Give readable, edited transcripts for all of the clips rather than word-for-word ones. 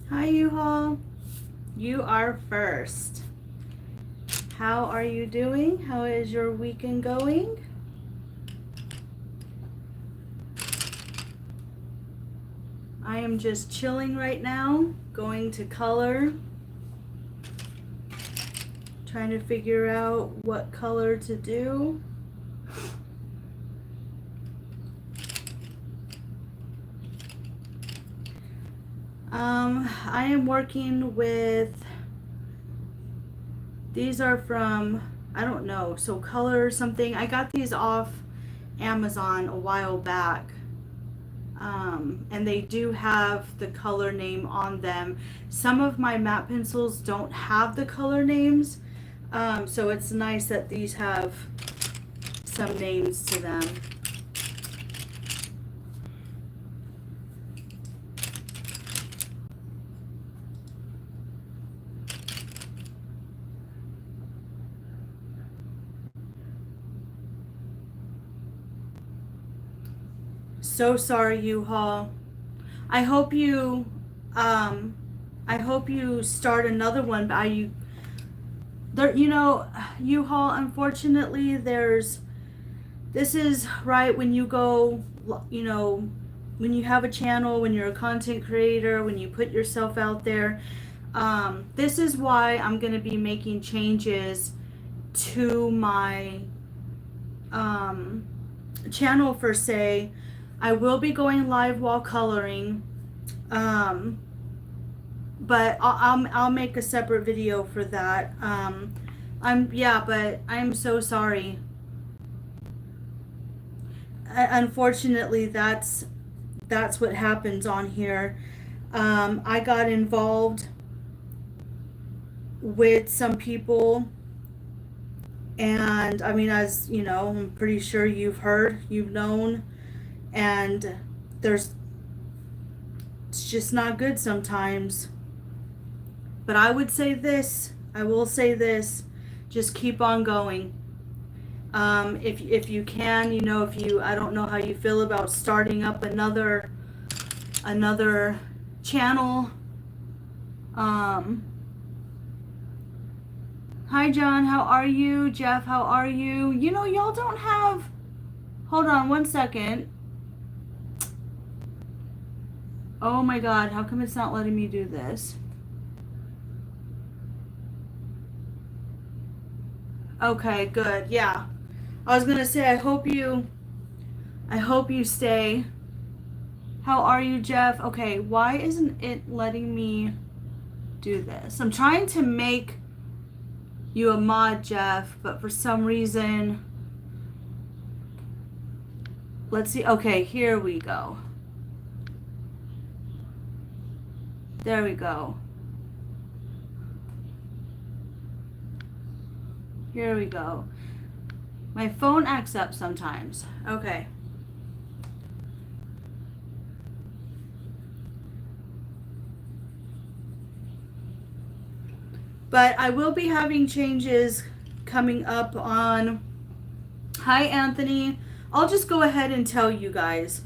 Hi, U-Haul. You are first. How are you doing? How is your weekend going? I am just chilling right now, going to color, trying to figure out what color to do. I am working with, these are from, I don't know, So Color or something. I got these off Amazon a while back. And they do have the color name on them. Some of my matte pencils don't have the color names, so it's nice that these have some names to them. So sorry, U-Haul. I hope you, um, I hope you start another one. But there, U-Haul. Unfortunately, this is right when you go, when you have a channel, when you're a content creator, when you put yourself out there. This is why I'm going to be making changes to my channel for say. I will be going live while coloring, but I'll make a separate video for that. But I'm so sorry. Unfortunately, that's what happens on here. I got involved with some people, and I mean, as you know, I'm pretty sure you've known, and it's just not good sometimes. But I will say this, just keep on going. If you can, I don't know how you feel about starting up another channel. Hi John, how are you? Jeff, how are you? Y'all don't have, hold on one second. Oh my God, how come it's not letting me do this? Okay, good. Yeah. I was going to say I hope you stay. How are you, Jeff? Okay, why isn't it letting me do this? I'm trying to make you a mod, Jeff, but for some reason, let's see. Okay, here we go. There we go. Here we go. My phone acts up sometimes. Okay. But I will be having changes coming up on. Hi, Anthony. I'll just go ahead and tell you guys.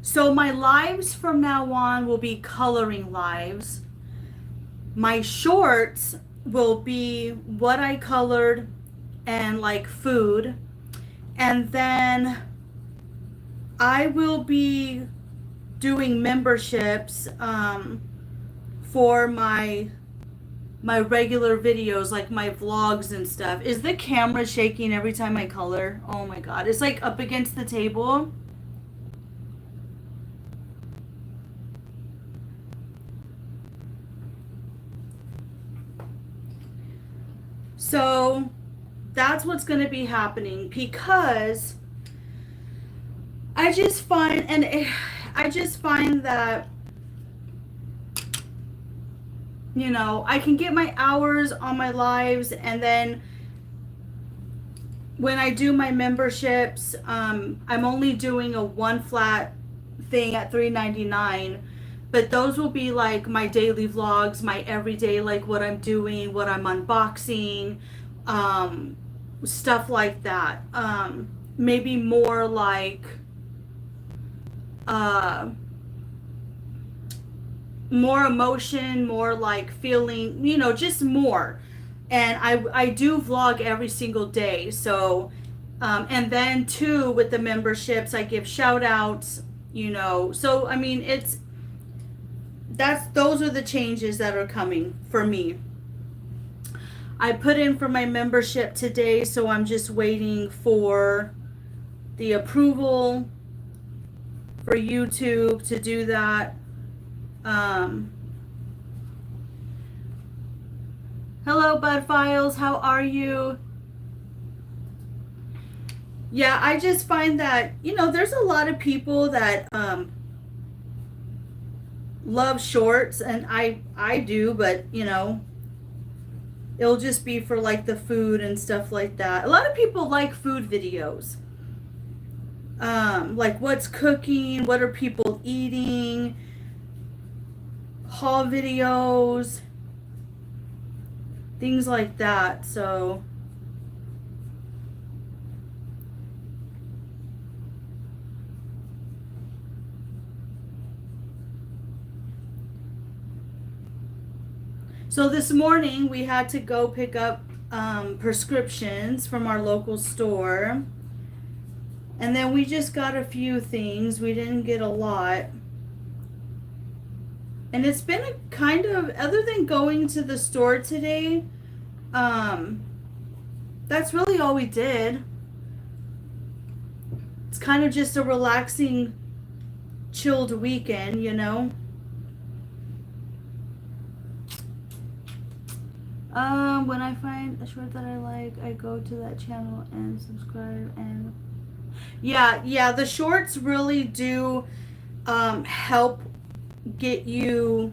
So my lives from now on will be coloring lives. My shorts will be what I colored and like food. And then I will be doing memberships for my regular videos, like my vlogs and stuff. Is the camera shaking every time I color? Oh my God. It's like up against the table. So that's what's going to be happening, because I just find that I can get my hours on my lives, and then when I do my memberships, I'm only doing a one flat thing at $3.99, but those will be like my daily vlogs, my everyday, like what I'm doing, what I'm unboxing, stuff like that. Maybe more like more emotion, more like feeling, you know, just more. And I do vlog every single day. So, and then too, with the memberships, I give shout outs, you know. So, I mean, those are the changes that are coming for me. I put in for my membership today, so I'm just waiting for the approval for YouTube to do that. Um, Hello, Bud Files. How are you? Yeah, I just find that, you know, there's a lot of people that love shorts, and I do, but, you know, it'll just be for like the food and stuff like that. A lot of people like food videos. Like what's cooking, what are people eating, haul videos, things like that. So this morning we had to go pick up prescriptions from our local store. And then we just got a few things. We didn't get a lot. And it's been a kind of, other than going to the store today, that's really all we did. It's kind of just a relaxing, chilled weekend, you know. When I find a short that I like, I go to that channel and subscribe. And yeah, the shorts really do help get you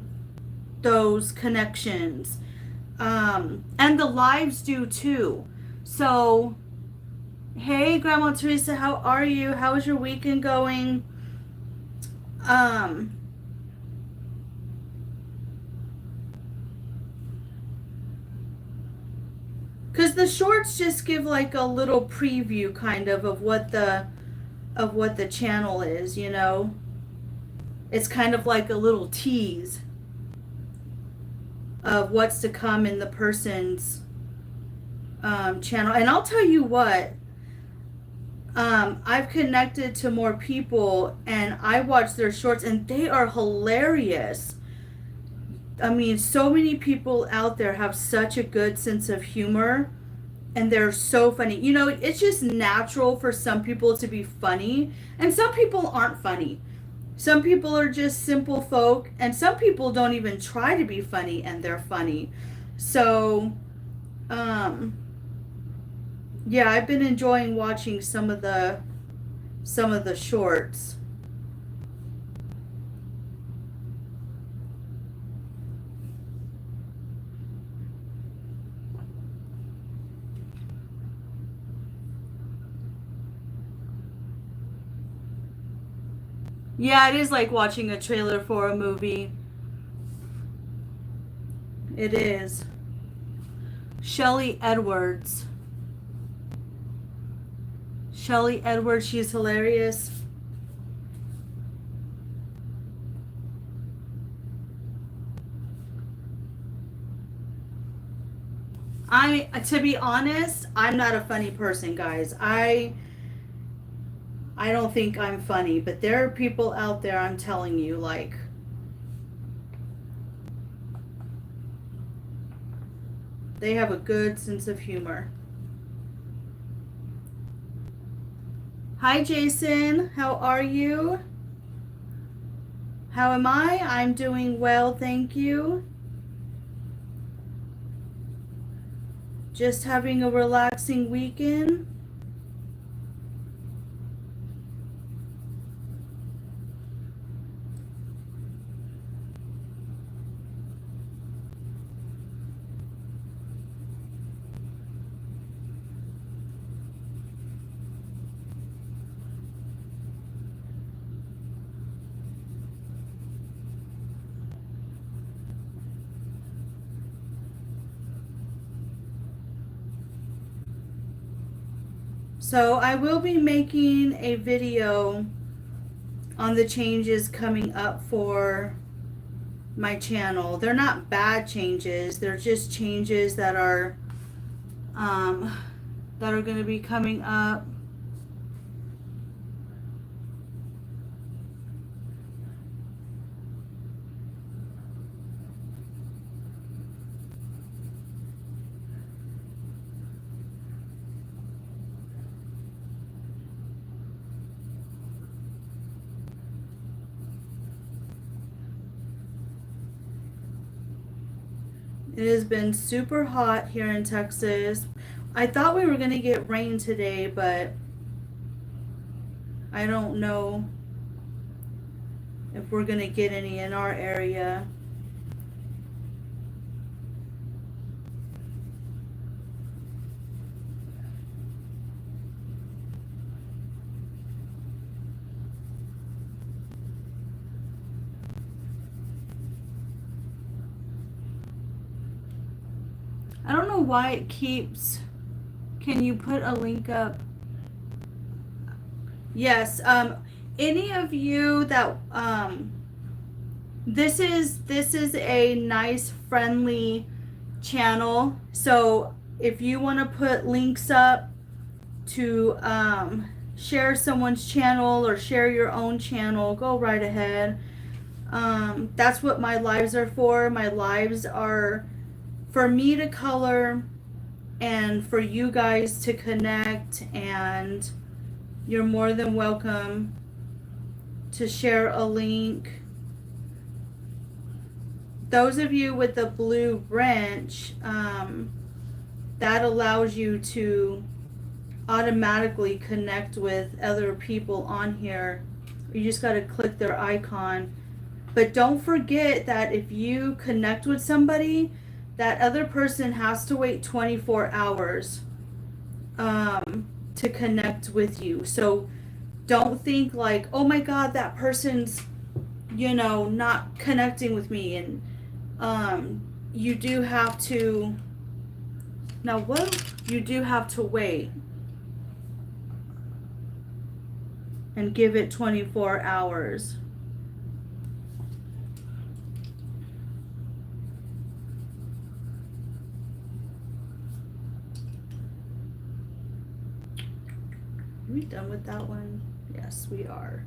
those connections. And the lives do too. So, hey, Grandma Teresa, how are you? How is your weekend going? Because the shorts just give like a little preview kind of what the channel is, you know. It's kind of like a little tease of what's to come in the person's channel. And I'll tell you what, I've connected to more people and I watch their shorts and they are hilarious. I mean, so many people out there have such a good sense of humor and they're so funny. You know, it's just natural for some people to be funny and some people aren't funny. Some people are just simple folk and some people don't even try to be funny and they're funny. So, yeah, I've been enjoying watching some of the shorts. Yeah, it is like watching a trailer for a movie. It is. Shelly Edwards. Shelly Edwards, she's hilarious. To be honest, I'm not a funny person, guys. I don't think I'm funny, but there are people out there, I'm telling you, like, they have a good sense of humor. Hi, Jason. How are you? How am I? I'm doing well, thank you. Just having a relaxing weekend. So I will be making a video on the changes coming up for my channel. They're not bad changes. They're just changes that are going to be coming up. It has been super hot here in Texas. I thought we were going to get rain today, but I don't know if we're going to get any in our area. I don't know why it keeps... Can you put a link up? Yes. Any of you that this is a nice friendly channel. So if you want to put links up to share someone's channel or share your own channel, go right ahead. That's what my lives are for. My lives are for me to color and for you guys to connect, and you're more than welcome to share a link. Those of you with the blue wrench, that allows you to automatically connect with other people on here. You just got to click their icon. But don't forget that if you connect with somebody, that other person has to wait 24 hours to connect with you. So don't think like, oh my God, that person's, not connecting with me. And you do have to, you do have to wait and give it 24 hours. Are we done with that one? Yes, we are.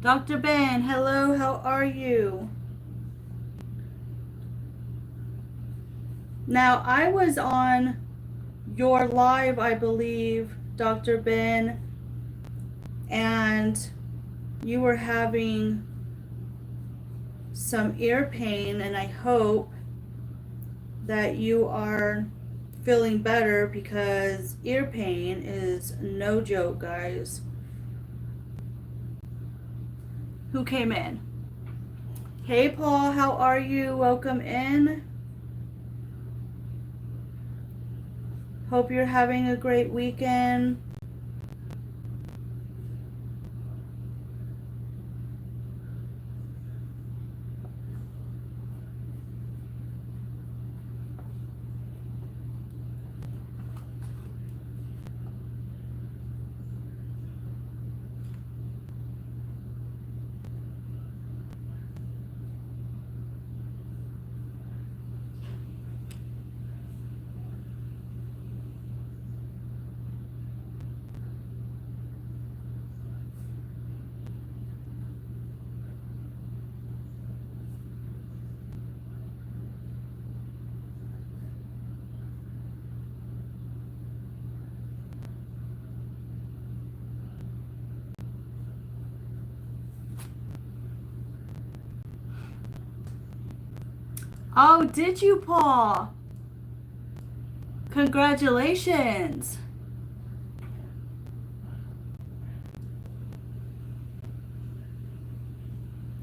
Dr. Ben, hello, how are you? Now, I was on your live, I believe, Dr. Ben, and you were having some ear pain, and I hope that you are feeling better, because ear pain is no joke, guys. Who came in? Hey, Paul, how are you? Welcome in. Hope you're having a great weekend. Oh, did you, Paul? Congratulations.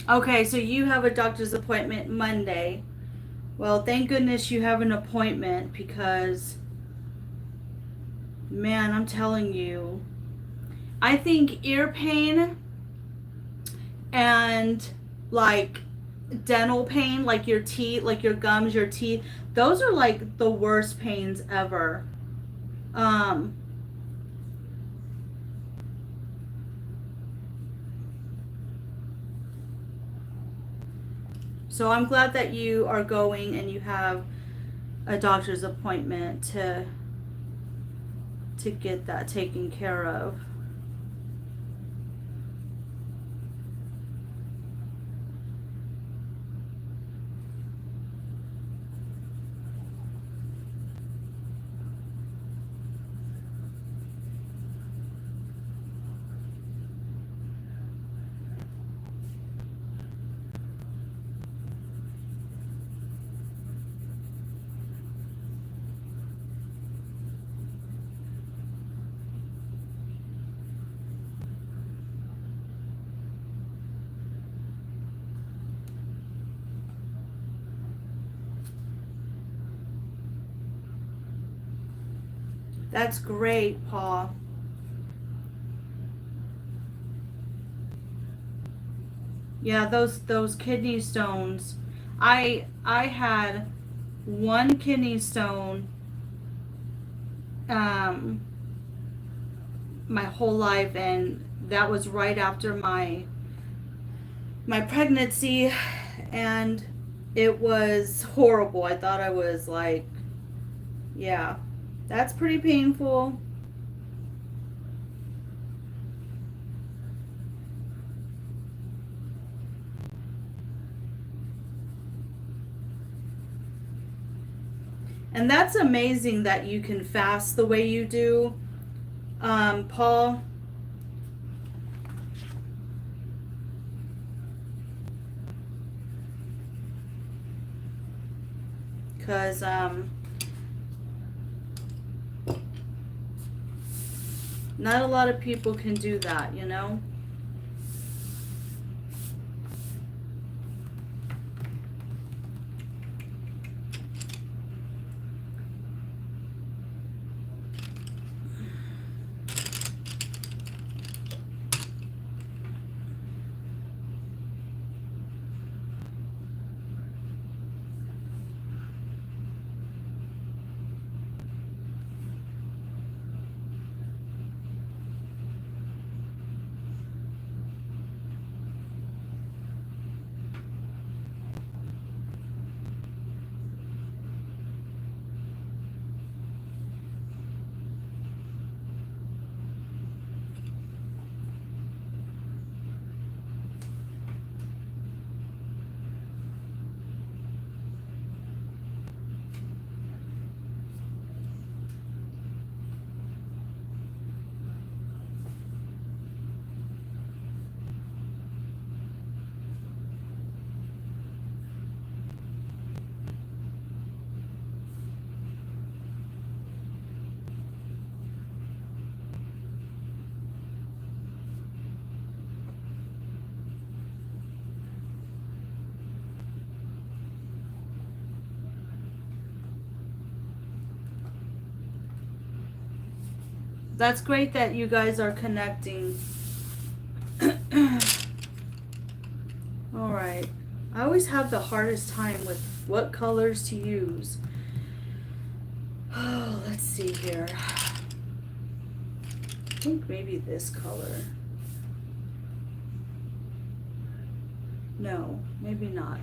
Okay, so you have a doctor's appointment Monday. Well, thank goodness you have an appointment, because, man, I'm telling you, I think ear pain and like dental pain, like your teeth, like your gums, your teeth, those are like the worst pains ever. Um, so I'm glad that you are going and you have a doctor's appointment to get that taken care of. That's great, Paul. Yeah, those kidney stones. I had one kidney stone um my whole life, and that was right after my pregnancy, and it was horrible. I thought I was like, yeah, that's pretty painful. And that's amazing that you can fast the way you do, Paul, because not a lot of people can do that, you know? That's great that you guys are connecting. All right. I always have the hardest time with what colors to use. Oh, let's see here. I think maybe this color. No, maybe not.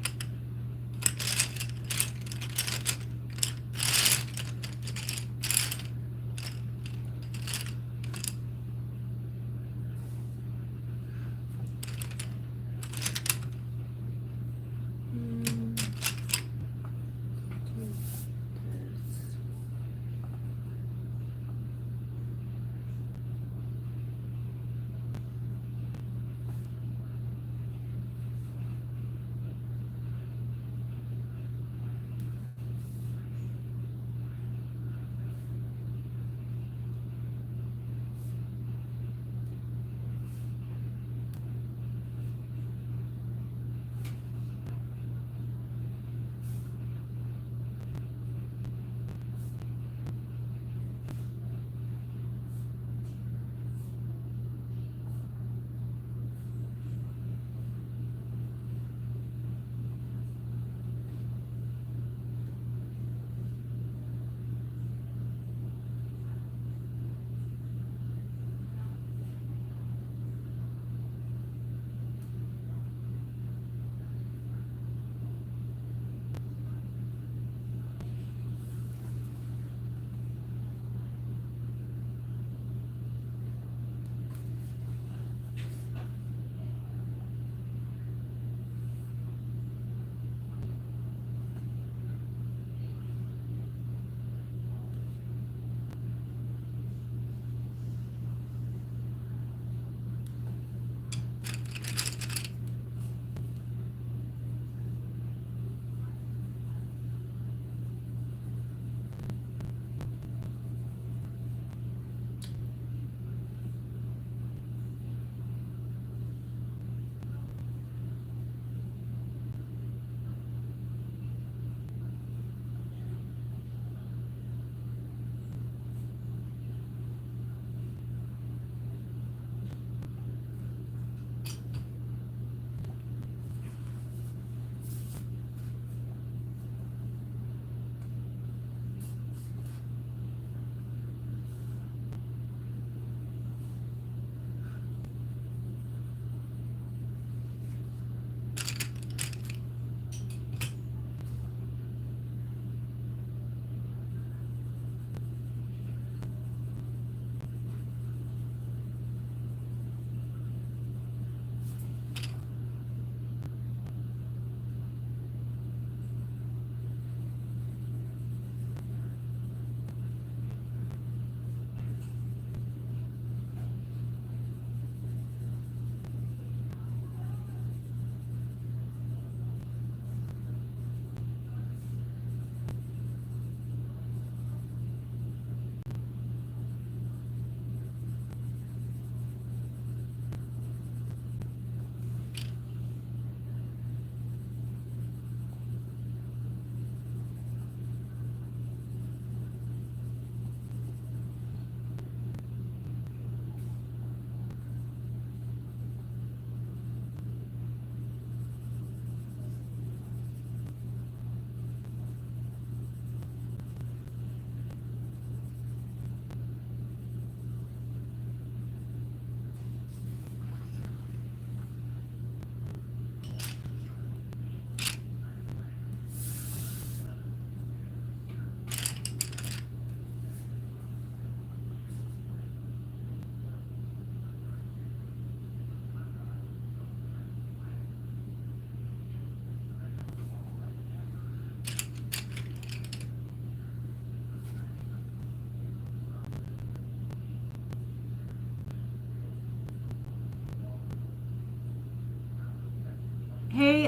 Hey,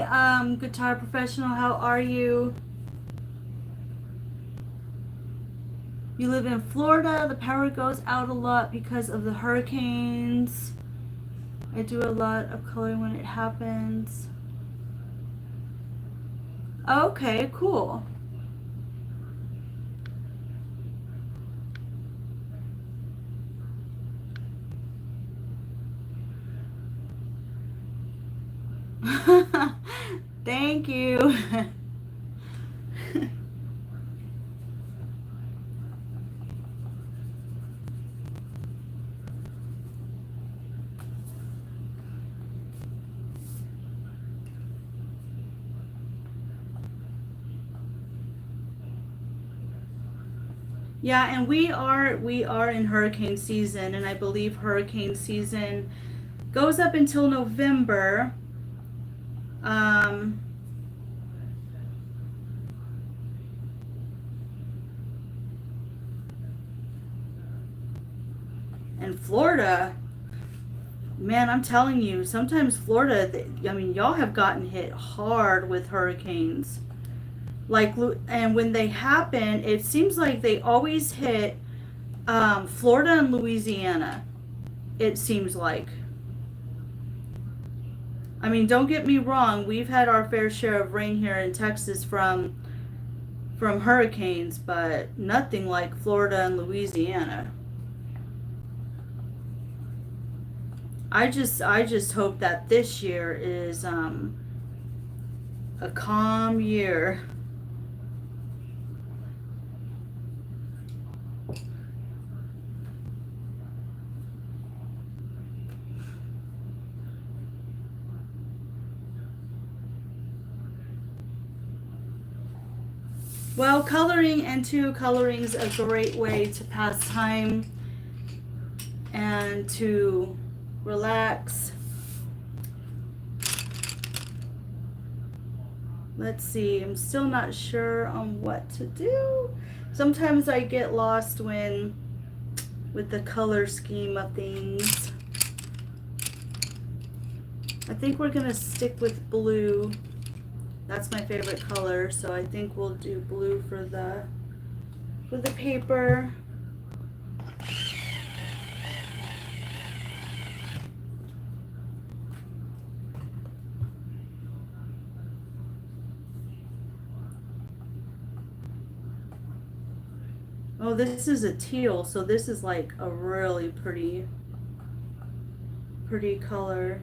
guitar professional, how are you? You live in Florida. The power goes out a lot because of the hurricanes. I do a lot of coloring when it happens. Okay, cool. Thank you. Yeah, and we are in hurricane season, and I believe hurricane season goes up until November. Um, and Florida, man, I'm telling you, sometimes Florida, I mean, y'all have gotten hit hard with hurricanes. Like, and when they happen, it seems like they always hit Florida and Louisiana. It seems like. I mean, don't get me wrong, we've had our fair share of rain here in Texas from hurricanes, but nothing like Florida and Louisiana. I just hope that this year is a calm year. Well, coloring and two coloring's a great way to pass time and to relax. Let's see, I'm still not sure on what to do. Sometimes I get lost when with the color scheme of things. I think we're gonna stick with blue. That's my favorite color, so I think we'll do blue for the paper. Oh, this is a teal, so this is like a really pretty color.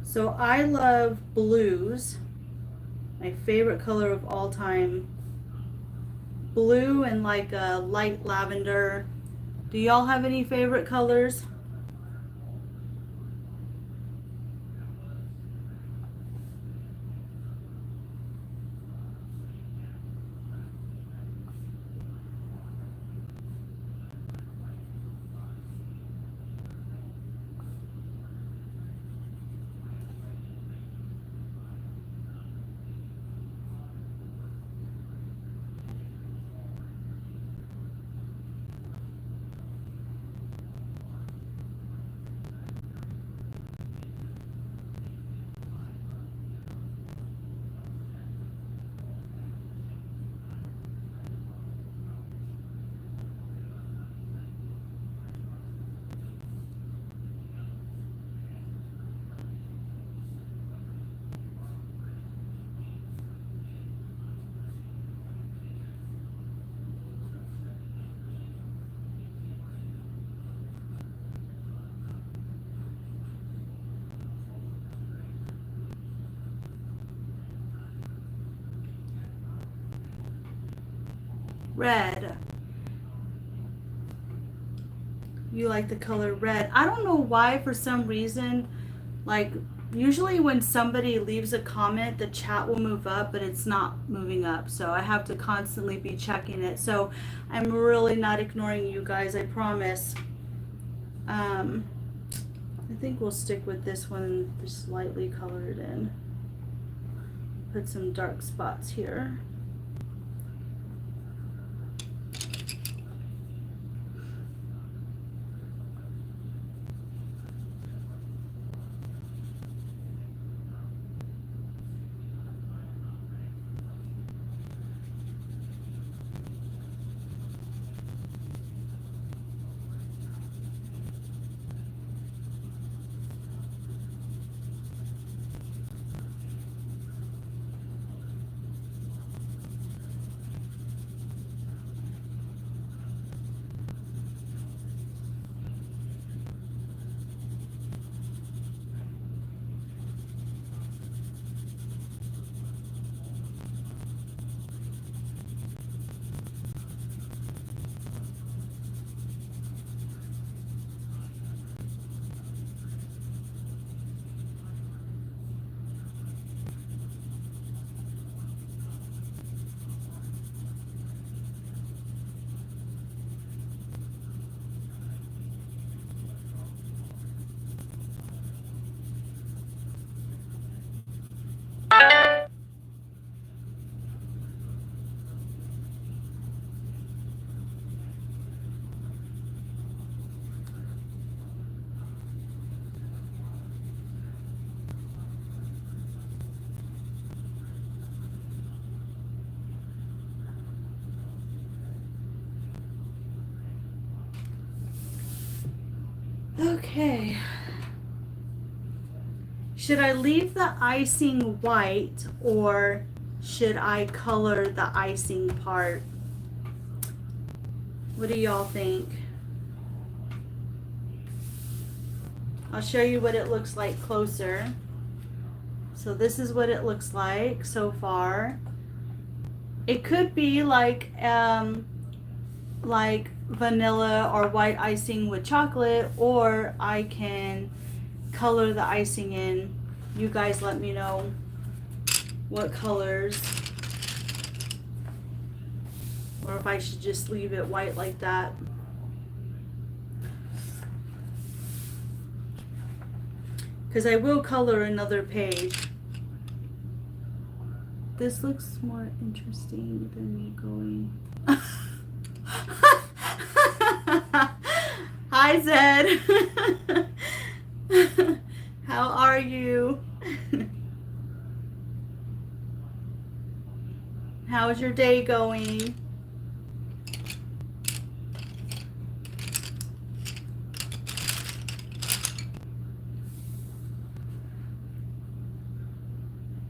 So I love blues. My favorite color of all time. Blue and like a light lavender. Do y'all have any favorite colors? Red. You like the color red. I don't know why, for some reason, like usually when somebody leaves a comment, the chat will move up, but it's not moving up. So I have to constantly be checking it. So I'm really not ignoring you guys, I promise. I think we'll stick with this one, just lightly colored in. Put some dark spots here. Okay. Should I leave the icing white or should I color the icing part? What do y'all think? I'll show you what it looks like closer. So this is what it looks like so far. It could be like vanilla or white icing with chocolate, or I can color the icing in. You guys let me know what colors, or if I should just leave it white like that. Because I will color another page. This looks more interesting than me going. Hi, Zed. How are you? How's your day going?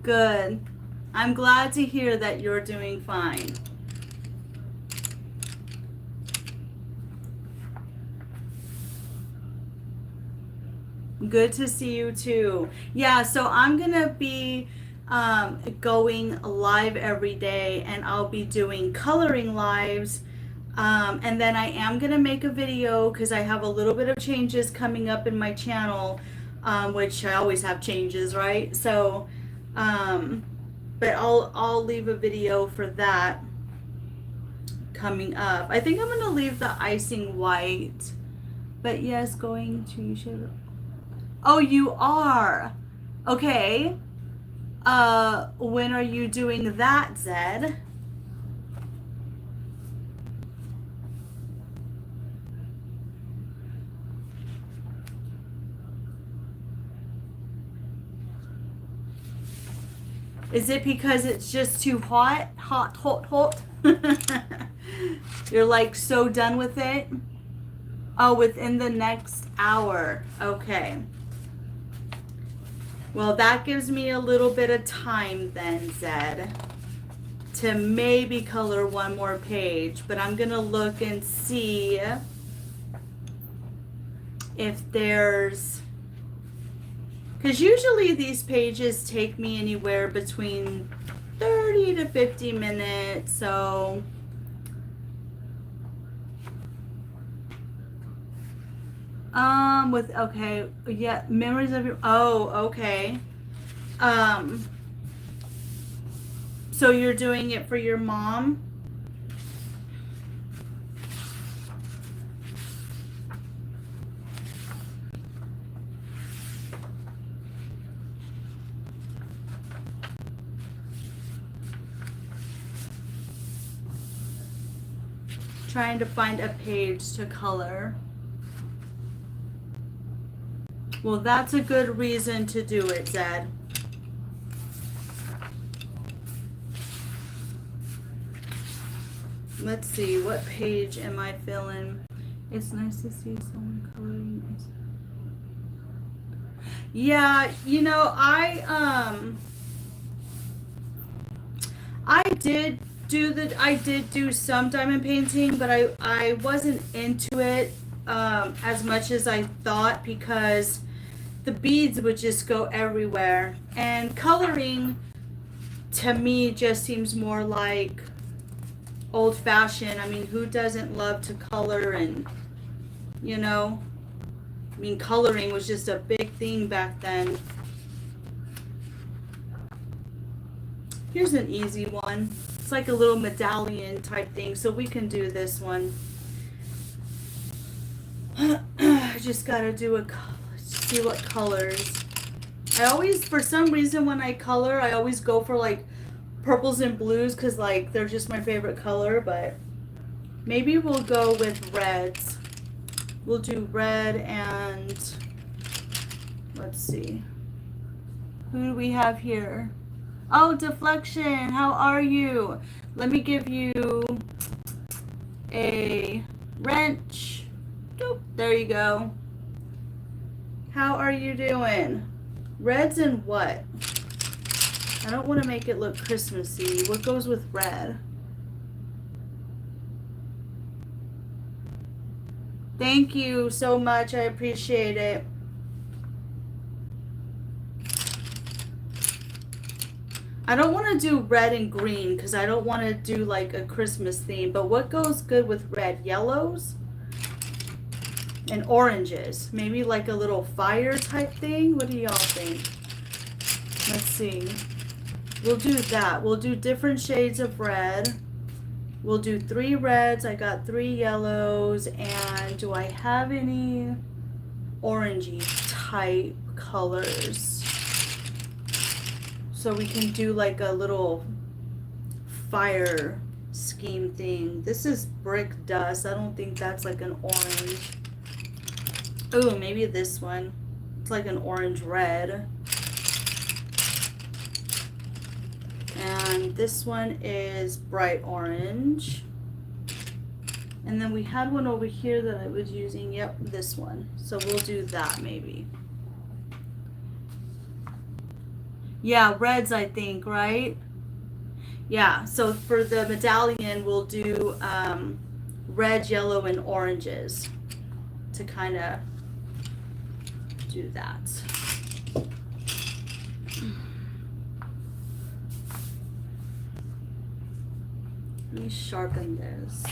Good. I'm glad to hear that you're doing fine. Good to see you too. Yeah, so I'm gonna be going live every day, and I'll be doing coloring lives. And then I am gonna make a video because I have a little bit of changes coming up in my channel, which I always have changes, right? So, but I'll leave a video for that coming up. I think I'm gonna leave the icing white, but yes, going to, you should. Oh, you are. Okay. When are you doing that, Zed? Is it because it's just too hot? Hot, hot, hot? You're like so done with it? Oh, within the next hour. Okay. Well, that gives me a little bit of time then, Zed, to maybe color one more page. But I'm going to look and see if there's... Because usually these pages take me anywhere between 30 to 50 minutes, so... okay, yeah, memories of your, oh, okay. So you're doing it for your mom? Trying to find a page to color. Well, that's a good reason to do it, Zed. Let's see, what page am I filling? It's nice to see someone coloring. Yeah, you know, I did do some diamond painting, but I wasn't into it as much as I thought, because the beads would just go everywhere, and coloring to me just seems more like old-fashioned. I mean, who doesn't love to color? And you know, I mean, coloring was just a big thing back then. Here's an easy one. It's like a little medallion type thing, so we can do this one. I just gotta do a color. See what colors. I always, for some reason, when I color, I always go for like purples and blues, because like they're just my favorite color. But maybe we'll go with reds. We'll do red, and let's see, who do we have here? Oh, Deflection, how are you? Let me give you a wrench. Doop, there you go. How are you doing? Reds and what? I don't want to make it look Christmassy. What goes with red? Thank you so much. I appreciate it. I don't want to do red and green because I don't want to do like a Christmas theme. But what goes good with red? Yellows and oranges. Maybe like a little fire type thing. What do y'all think? Let's see. We'll do that. We'll do different shades of red. We'll do 3 reds. I got 3 yellows. And do I have any orangey type colors? So we can do like a little fire scheme thing. This is brick dust. I don't think that's like an orange. Oh, maybe this one. It's like an orange red. And this one is bright orange. And then we had one over here that I was using. Yep, this one. So we'll do that maybe. Yeah, reds, I think, right? Yeah, so for the medallion, we'll do red, yellow, and oranges to kind of do that. Let me sharpen this.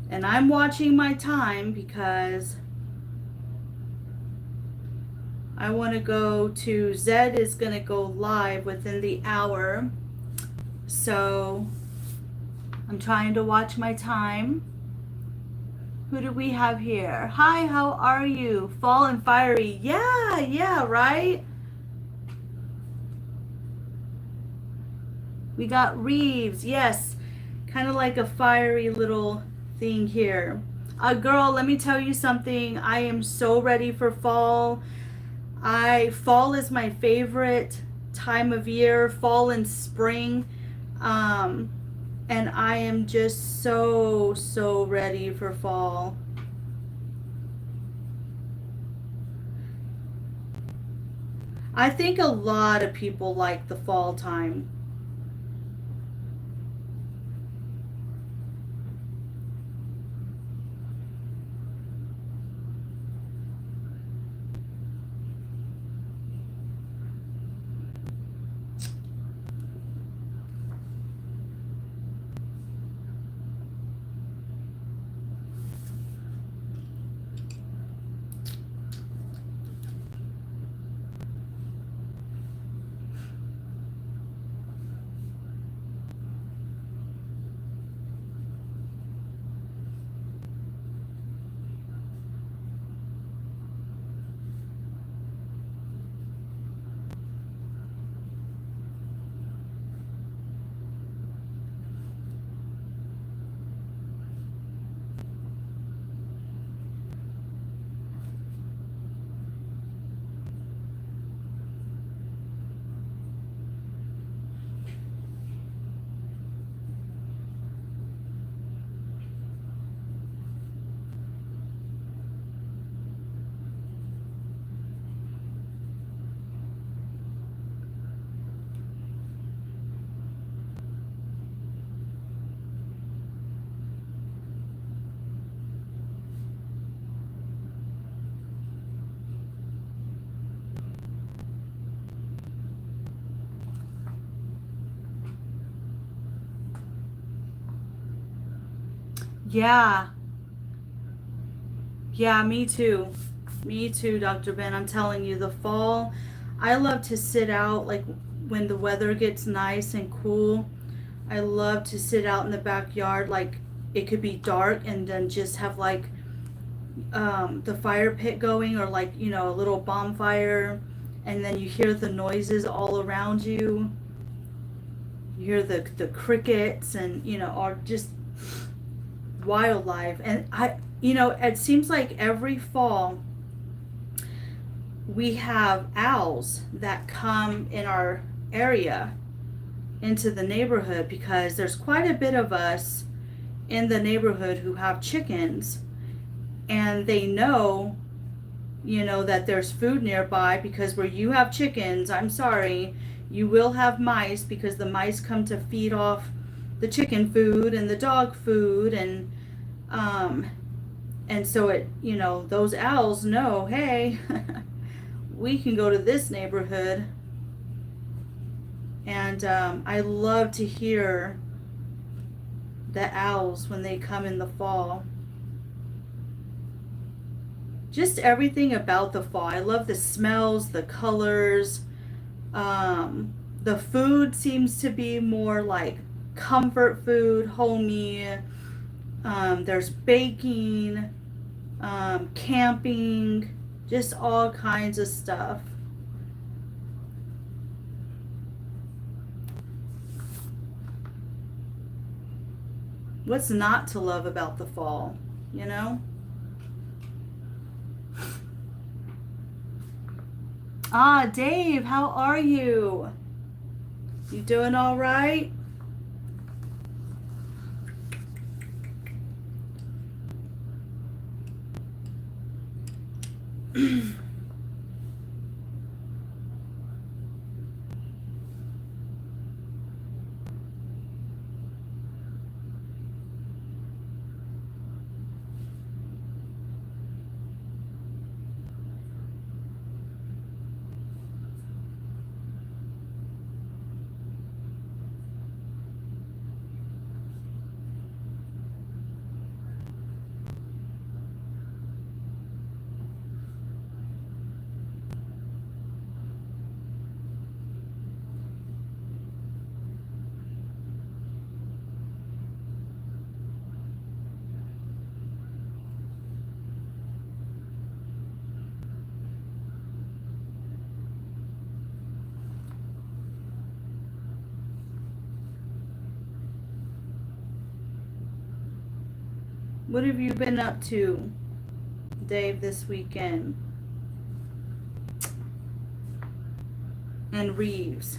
And I'm watching my time because I want to go to, Zed is going to go live within the hour. So I'm trying to watch my time. Who do we have here? Hi, how are you? Fall and fiery. Yeah, right? We got Reeves. Yes. Kind of like a fiery little thing here. Girl, let me tell you something. I am so ready for fall. Fall is my favorite time of year, fall and spring. And I am just so ready for fall. I think a lot of people like the fall time. Yeah. Yeah, me too. Me too, Dr. Ben. I'm telling you, the fall, I love to sit out like when the weather gets nice and cool. I love to sit out in the backyard, like it could be dark and then just have like the fire pit going, or like, you know, a little bonfire, and then you hear the noises all around you. You hear the crickets and, are just wildlife. And it seems like every fall we have owls that come in our area into the neighborhood, because there's quite a bit of us in the neighborhood who have chickens, and they know, that there's food nearby, because where you have chickens, I'm sorry, you will have mice, because the mice come to feed off the chicken food and the dog food, and so those owls know, hey, we can go to this neighborhood. And I love to hear the owls when they come in the fall. Just everything about the fall. I love the smells, the colors. The food seems to be more like comfort food, homey. There's baking, camping, just all kinds of stuff. What's not to love about the fall, Ah, Dave, how are you? You doing all right? What have you been up to, Dave, this weekend? And Reeves.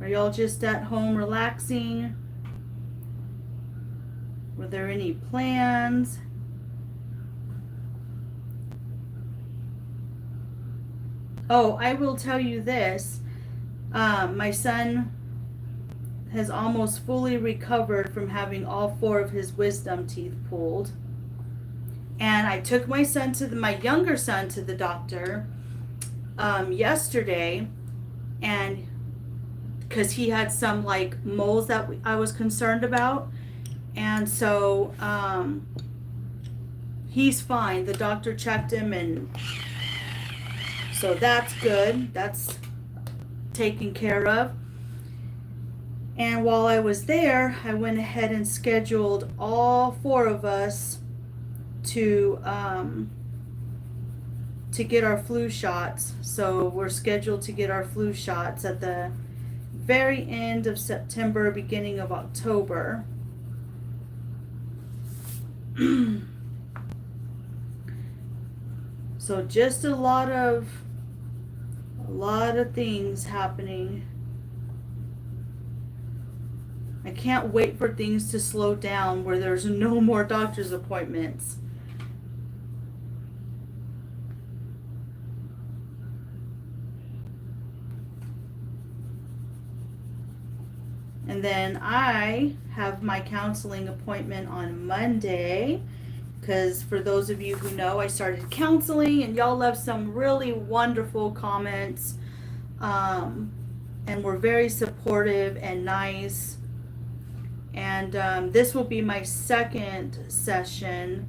Are y'all just at home relaxing? Were there any plans? Oh, I will tell you this. My son has almost fully recovered from having all 4 of his wisdom teeth pulled. And I took my younger son to the doctor yesterday, and because he had some like moles that I was concerned about. And so he's fine. The doctor checked him, and so that's good. That's taken care of. And while I was there, I went ahead and scheduled all 4 of us to get our flu shots. So we're scheduled to get our flu shots at the very end of September, beginning of October. So just a lot of things happening. I can't wait for things to slow down where there's no more doctor's appointments. And then I have my counseling appointment on Monday, because for those of you who know, I started counseling, and y'all left some really wonderful comments, and were very supportive and nice. And this will be my second session.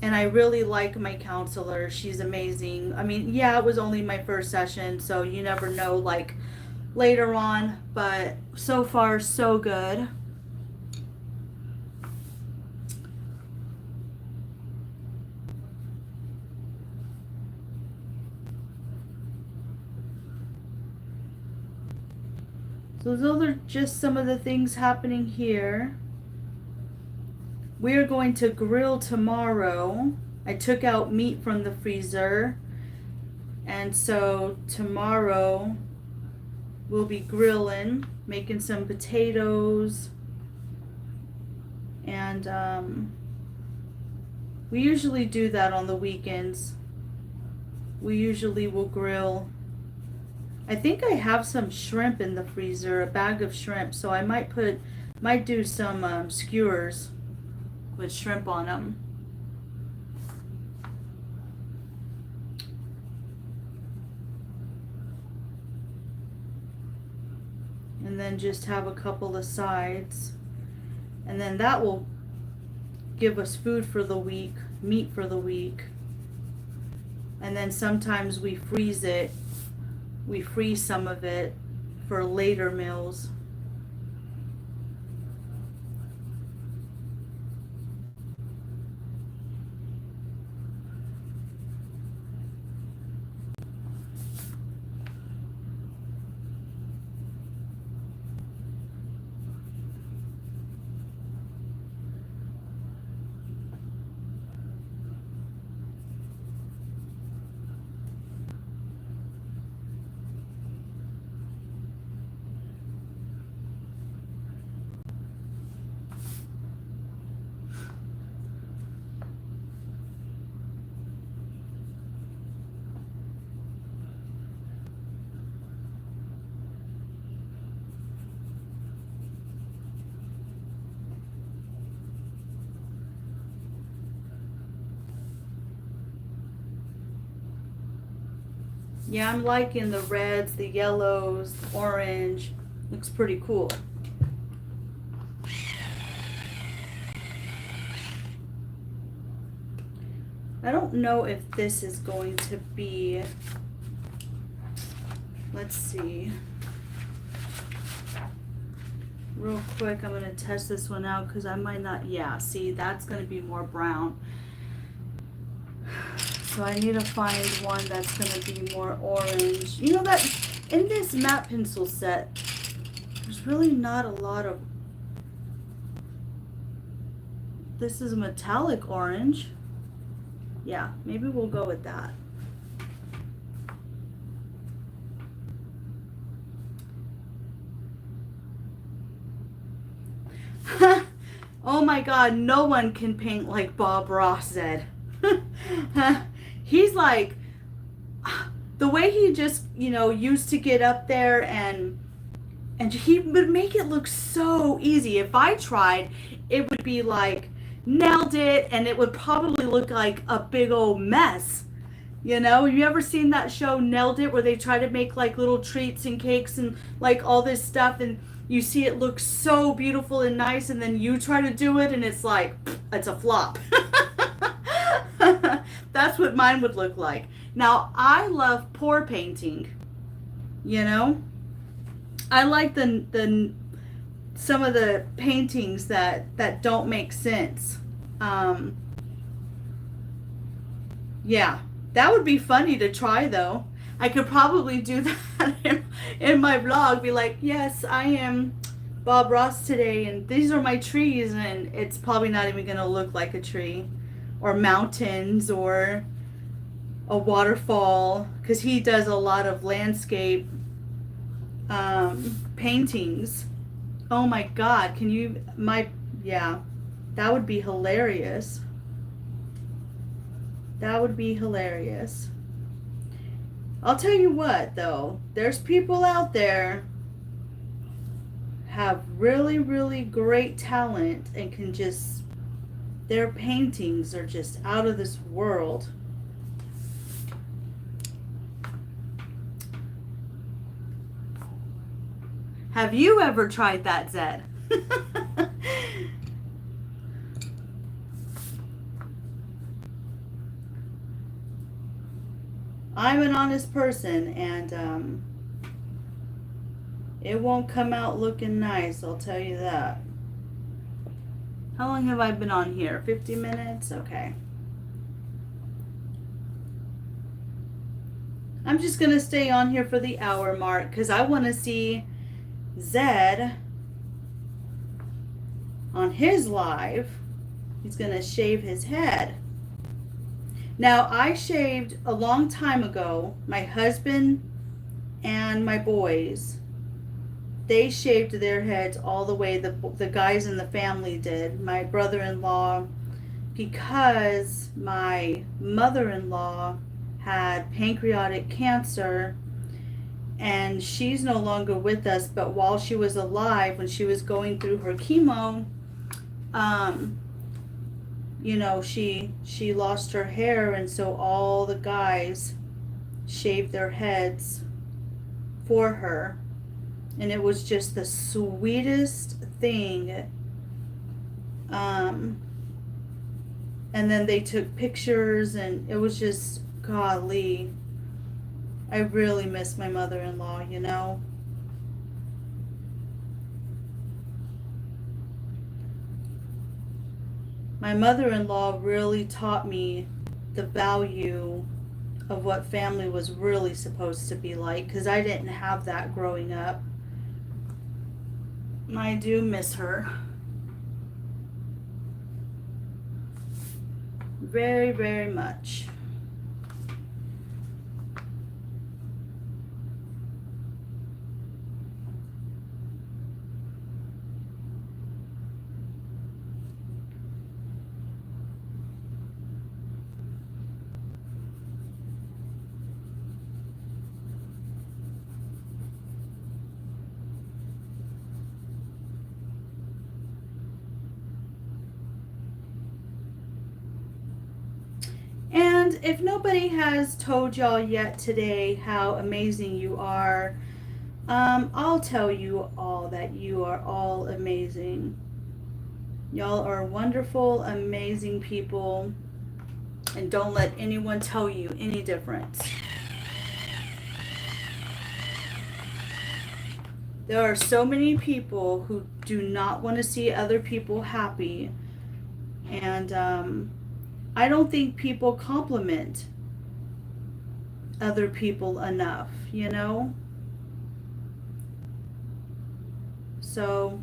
And I really like my counselor. She's amazing. I mean, yeah, it was only my first session, so you never know, like, later on. But so far, so good. So those are just some of the things happening here. We are going to grill tomorrow. I took out meat from the freezer. And so tomorrow we'll be grilling, making some potatoes. And we usually do that on the weekends. We usually will grill. I think I have some shrimp in the freezer, a bag of shrimp, so I might do some skewers with shrimp on them. And then just have a couple of sides. And then that will give us food for the week, meat for the week. And then sometimes we freeze it. We freeze some of it for later meals. Yeah, I'm liking the reds, the yellows, the orange. Looks pretty cool. I don't know if this is going to be, let's see. Real quick, I'm going to test this one out because I might not, yeah, see, that's going to be more brown. So I need to find one that's going to be more orange. You know that in this matte pencil set, there's really not a lot of, this is metallic orange. Yeah, maybe we'll go with that. Oh my God, no one can paint like Bob Ross did. He's like, the way he just, used to get up there and he would make it look so easy. If I tried, it would be like, nailed it, and it would probably look like a big old mess. You ever seen that show Nailed It, where they try to make like little treats and cakes and like all this stuff, and you see it look so beautiful and nice, and then you try to do it and it's like, it's a flop. That's what mine would look like. Now, I love pour painting. I like the some of the paintings that don't make sense. Yeah, that would be funny to try though. I could probably do that in my vlog. Be like, yes, I am Bob Ross today, and these are my trees, and it's probably not even gonna look like a tree, or mountains, or a waterfall, because he does a lot of landscape paintings. Oh my God, yeah, that would be hilarious. That would be hilarious. I'll tell you what though, there's people out there have really, really great talent and can just, their paintings are just out of this world. Have you ever tried that, Zed? I'm an honest person, and it won't come out looking nice, I'll tell you that. How long have I been on here? 50 minutes? Okay. I'm just going to stay on here for the hour mark because I want to see Zed, on his live, he's going to shave his head. Now, I shaved a long time ago. My husband and my boys, they shaved their heads all the way. The guys in the family did. My brother-in-law, because my mother-in-law had pancreatic cancer, and she's no longer with us, but while she was alive, when she was going through her chemo, you know, she lost her hair, and so all the guys shaved their heads for her, and it was just the sweetest thing. And then they took pictures, and it was just, golly, I really miss my mother-in-law, you know. My mother-in-law really taught me the value of what family was really supposed to be like, because I didn't have that growing up. I do miss her very, very much. And if nobody has told y'all yet today how amazing you are, I'll tell you all that you are all amazing. Y'all are wonderful, amazing people, and don't let anyone tell you any different. There are so many people who do not want to see other people happy, and I don't think people compliment other people enough, you know? So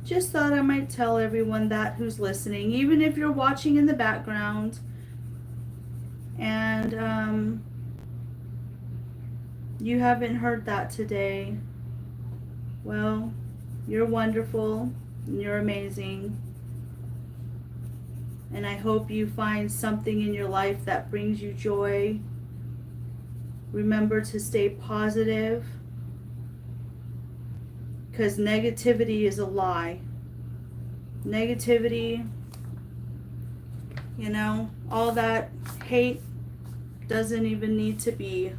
just thought I might tell everyone that who's listening, even if you're watching in the background and you haven't heard that today. Well, you're wonderful and you're amazing. And I hope you find something in your life that brings you joy. Remember to stay positive, because negativity is a lie. Negativity, you know, all that hate doesn't even need to be.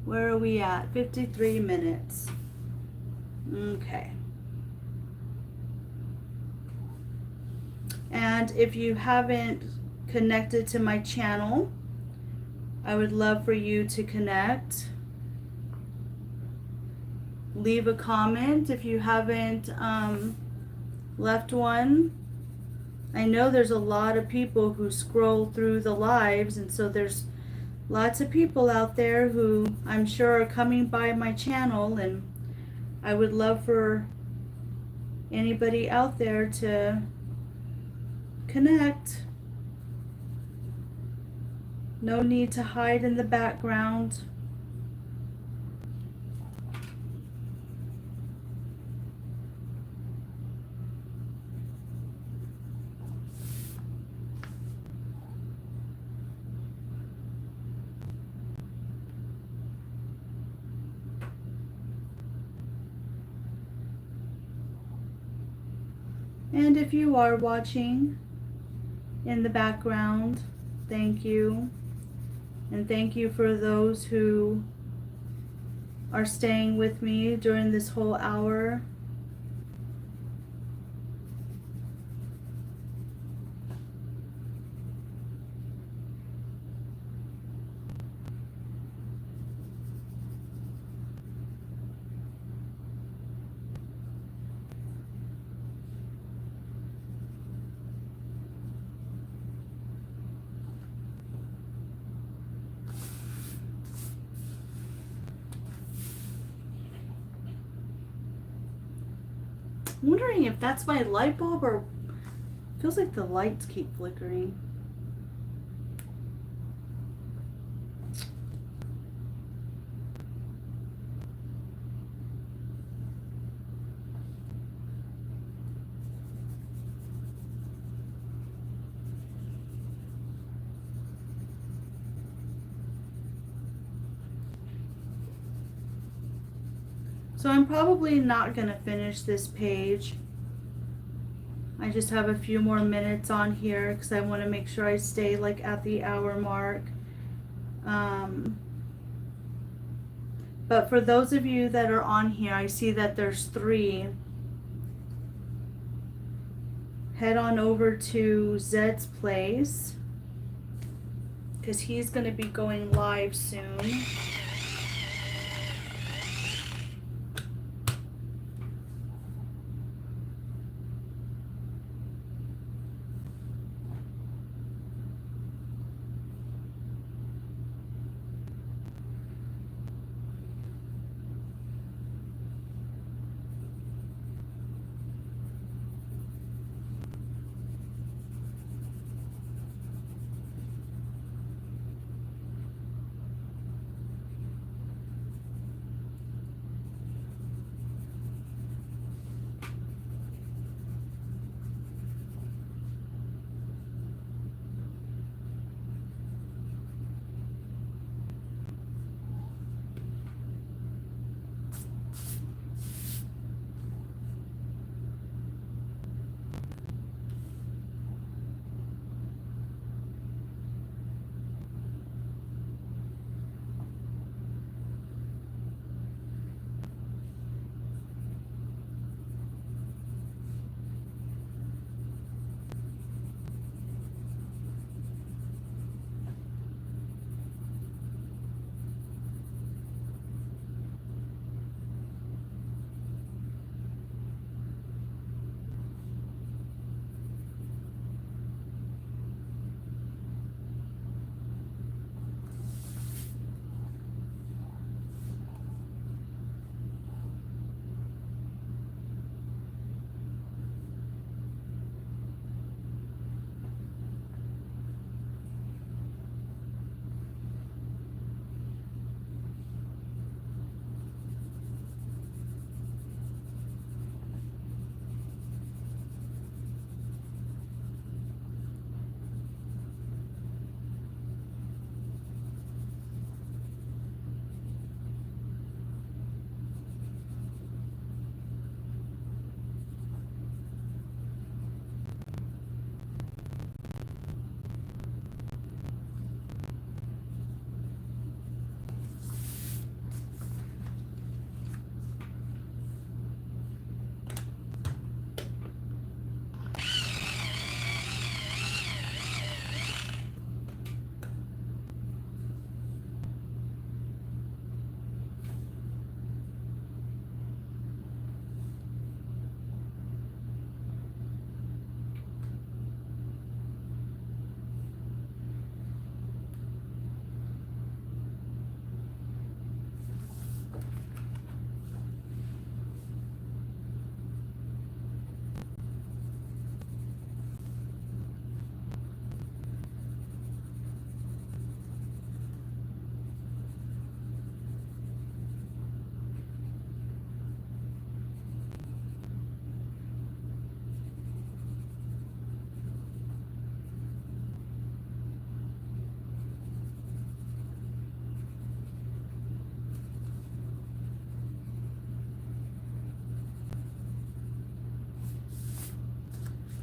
Where are we at? 53 minutes. Okay. And if you haven't connected to my channel, I would love for you to connect. Leave a comment if you haven't left one. I know there's a lot of people who scroll through the lives, and so there's lots of people out there who I'm sure are coming by my channel, and I would love for anybody out there to connect. No need to hide in the background. And if you are watching in the background, thank you. And thank you for those who are staying with me during this whole hour. I'm wondering if that's my light bulb or feels like the lights keep flickering. So I'm probably not gonna finish this page. I just have a few more minutes on here because I want to make sure I stay like at the hour mark. But for those of you that are on here, I see that there's 3. Head on over to Zed's place because he's going to be going live soon.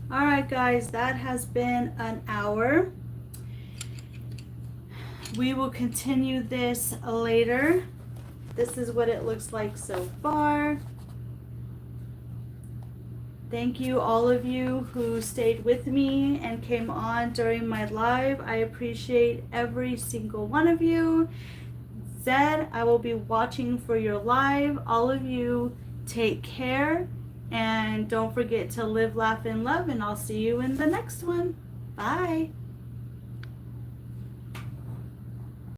All right, guys, that has been an hour. We will continue this later. This is what it looks like so far. Thank you, all of you who stayed with me and came on during my live. I appreciate every single one of you. Zed, I will be watching for your live. All of you, take care. And don't forget to live, laugh, and love. And I'll see you in the next one. Bye.